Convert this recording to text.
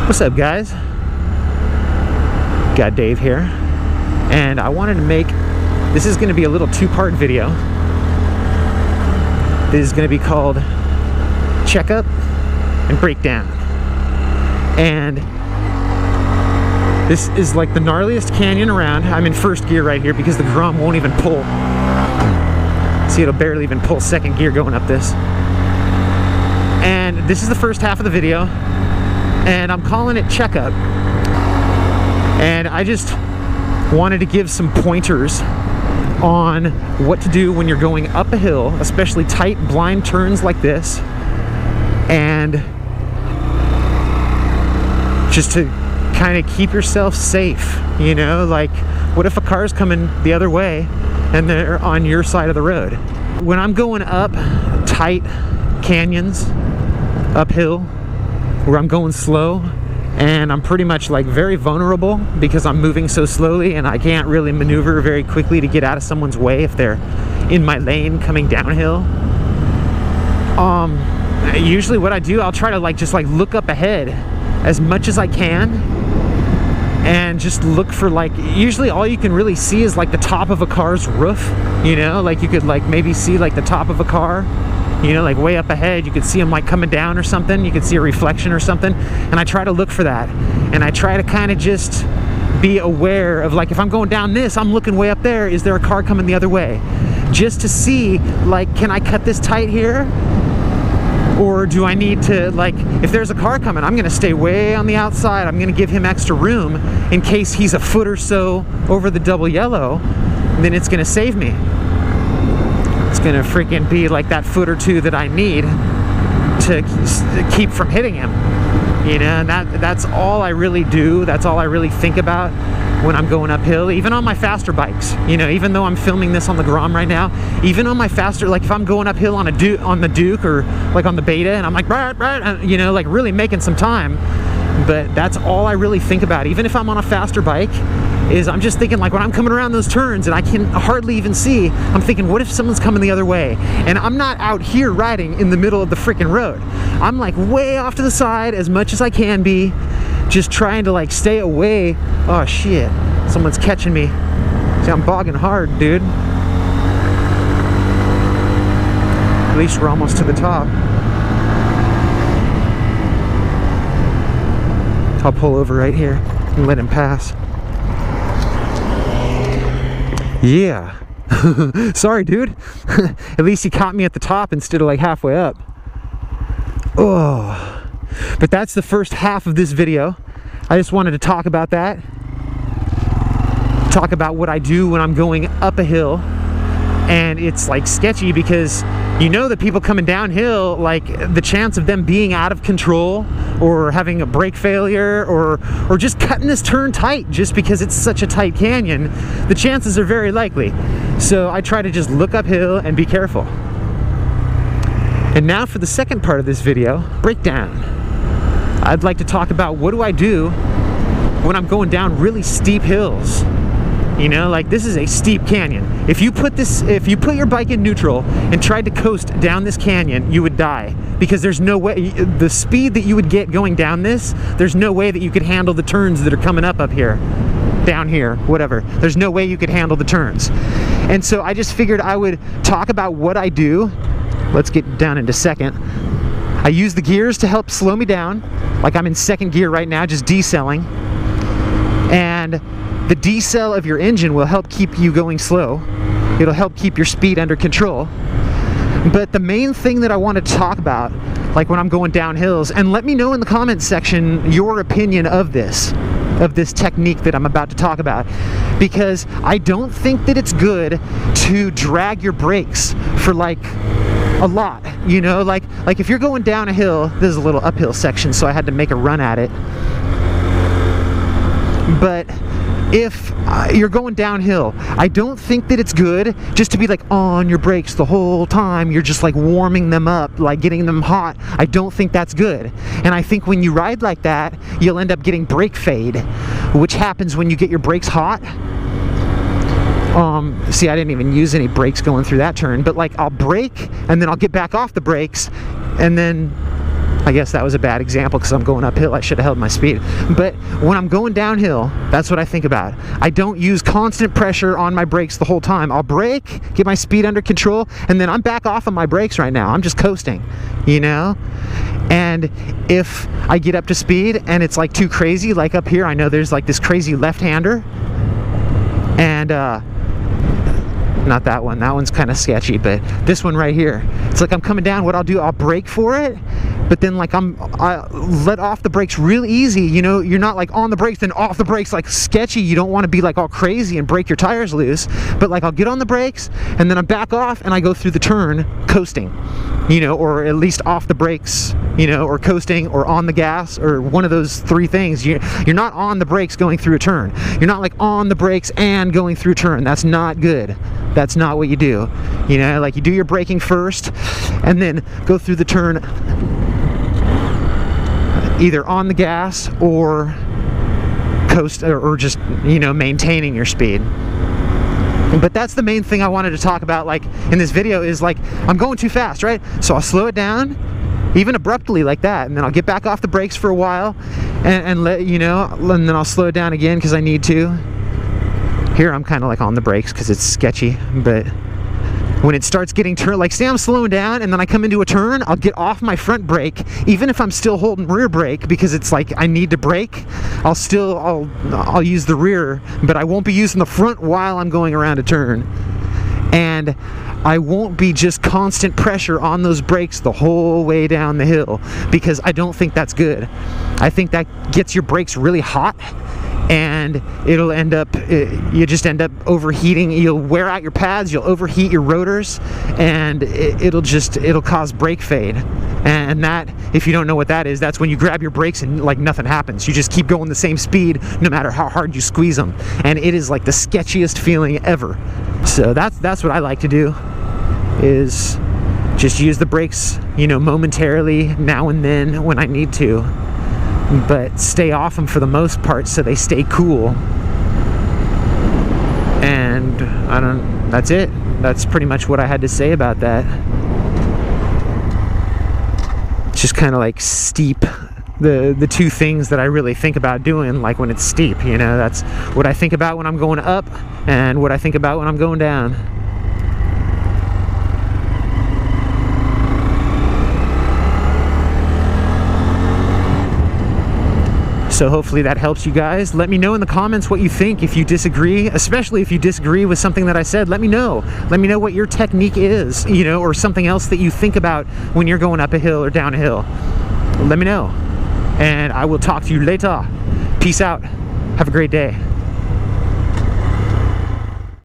What's up, guys? GotDave here, and I wanted to make, this is going to be a little two-part video. This is going to be called Checkup and Breakdown. And this is like the gnarliest canyon around. I'm in first gear right here because the Grom won't even pull. See, it'll barely even pull second gear going up this. And this is the first half of the video, and I'm calling it Checkup. And I just wanted to give some pointers on what to do when you're going up a hill, especially tight blind turns like this, and just to kind of keep yourself safe, you know, like what if a car's coming the other way and they're on your side of the road? When I'm going up tight canyons, uphill, where I'm going slow, and I'm pretty much like very vulnerable because I'm moving so slowly and I can't really maneuver very quickly to get out of someone's way if they're in my lane coming downhill. Usually what I do, I'll try to just look up ahead as much as I can and just look for usually all you can really see is like the top of a car's roof, you know, like you could maybe see like the top of a car, you know, like way up ahead. You could see them like coming down or something. You could see a reflection or something. And I try to look for that. And I try to kind of just be aware of if I'm going down this, I'm looking way up there. Is there a car coming the other way? Just to see, can I cut this tight here? Or do I need to, if there's a car coming, I'm going to stay way on the outside. I'm going to give him extra room in case he's a foot or so over the double yellow. And then it's going to save me. It's going to freaking be like that foot or two that I need to keep from hitting him. You know, and that's all I really do. That's all I really think about when I'm going uphill, even on my faster bikes. You know, even though I'm filming this on the Grom right now, even on my faster, if I'm going uphill on the Duke or on the Beta, and I'm you know, really making some time. But that's all I really think about. Even if I'm on a faster bike, is I'm just thinking when I'm coming around those turns and I can hardly even see, I'm thinking, what if someone's coming the other way? And I'm not out here riding in the middle of the freaking road. I'm way off to the side as much as I can be, just trying to stay away. Oh shit, someone's catching me. See, I'm bogging hard, dude. At least we're almost to the top. I'll pull over right here and let him pass. Yeah. Sorry, dude. At least he caught me at the top instead of halfway up. Oh. But that's the first half of this video. I just wanted to talk about that. Talk about what I do when I'm going up a hill. And it's sketchy because you know that people coming downhill, the chance of them being out of control or having a brake failure or just cutting this turn tight just because it's such a tight canyon, the chances are very likely. So I try to just look uphill and be careful. And now for the second part of this video, breakdown. I'd like to talk about what do I do when I'm going down really steep hills. You know, this is a steep canyon. If you put your bike in neutral and tried to coast down this canyon, you would die. Because there's no way, the speed that you would get going down this, there's no way that you could handle the turns that are coming up here, down here, whatever. There's no way you could handle the turns. And so I just figured I would talk about what I do. Let's get down into second. I use the gears to help slow me down. I'm in second gear right now, just decelling. And the decel of your engine will help keep you going slow. It'll help keep your speed under control. But the main thing that I want to talk about, when I'm going down hills, and let me know in the comments section your opinion of this technique that I'm about to talk about, because I don't think that it's good to drag your brakes for a lot, you know, like if you're going down a hill, this is a little uphill section, so I had to make a run at it. But if you're going downhill, I don't think that it's good just to be on your brakes the whole time. You're just warming them up, getting them hot. I don't think that's good. And I think when you ride like that, you'll end up getting brake fade, which happens when you get your brakes hot. See, I didn't even use any brakes going through that turn, but I'll brake and then I'll get back off the brakes and then I guess that was a bad example because I'm going uphill. I should have held my speed. But when I'm going downhill, that's what I think about. I don't use constant pressure on my brakes the whole time. I'll brake, get my speed under control, and then I'm back off on my brakes right now. I'm just coasting, you know? And if I get up to speed and it's like too crazy, like up here, I know there's like this crazy left-hander, and not that one, that one's kind of sketchy, but this one right here, it's like I'm coming down. What I'll do, I'll brake for it, but then like I let off the brakes real easy, you know? You're not like on the brakes then off the brakes like sketchy. You don't want to be like all crazy and break your tires loose, but like I'll get on the brakes and then I back off and I go through the turn coasting, you know, or at least off the brakes, you know, or coasting, or on the gas, or one of those three things. You're not on the brakes going through a turn. You're not like on the brakes and going through a turn. That's not good. That's not what you do. You know, like you do your braking first and then go through the turn either on the gas or coast, or just, you know, maintaining your speed. But that's the main thing I wanted to talk about, like in this video, is like I'm going too fast, right? So I'll slow it down, even abruptly like that, and then I'll get back off the brakes for a while and let, you know, and then I'll slow it down again because I need to. Here I'm kind of like on the brakes because it's sketchy, but when it starts getting like say I'm slowing down and then I come into a turn, I'll get off my front brake even if I'm still holding rear brake, because it's like I need to brake. I'll use the rear, but I won't be using the front while I'm going around a turn. And I won't be just constant pressure on those brakes the whole way down the hill, because I don't think that's good. I think that gets your brakes really hot, and it'll end up, you just end up overheating. You'll wear out your pads, you'll overheat your rotors, and it'll cause brake fade. And that, if you don't know what that is, that's when you grab your brakes and like nothing happens. You just keep going the same speed no matter how hard you squeeze them, and it is like the sketchiest feeling ever. So that's what I like to do, is just use the brakes, you know, momentarily now and then when I need to, but stay off them for the most part so they stay cool. And that's it. That's pretty much what I had to say about that. It's just kind of like steep, the two things that I really think about doing, like when it's steep, you know, that's what I think about when I'm going up and what I think about when I'm going down. So hopefully that helps you guys. Let me know in the comments what you think. If you disagree, especially if you disagree with something that I said, let me know. Let me know what your technique is, you know, or something else that you think about when you're going up a hill or down a hill. Let me know. And I will talk to you later. Peace out. Have a great day.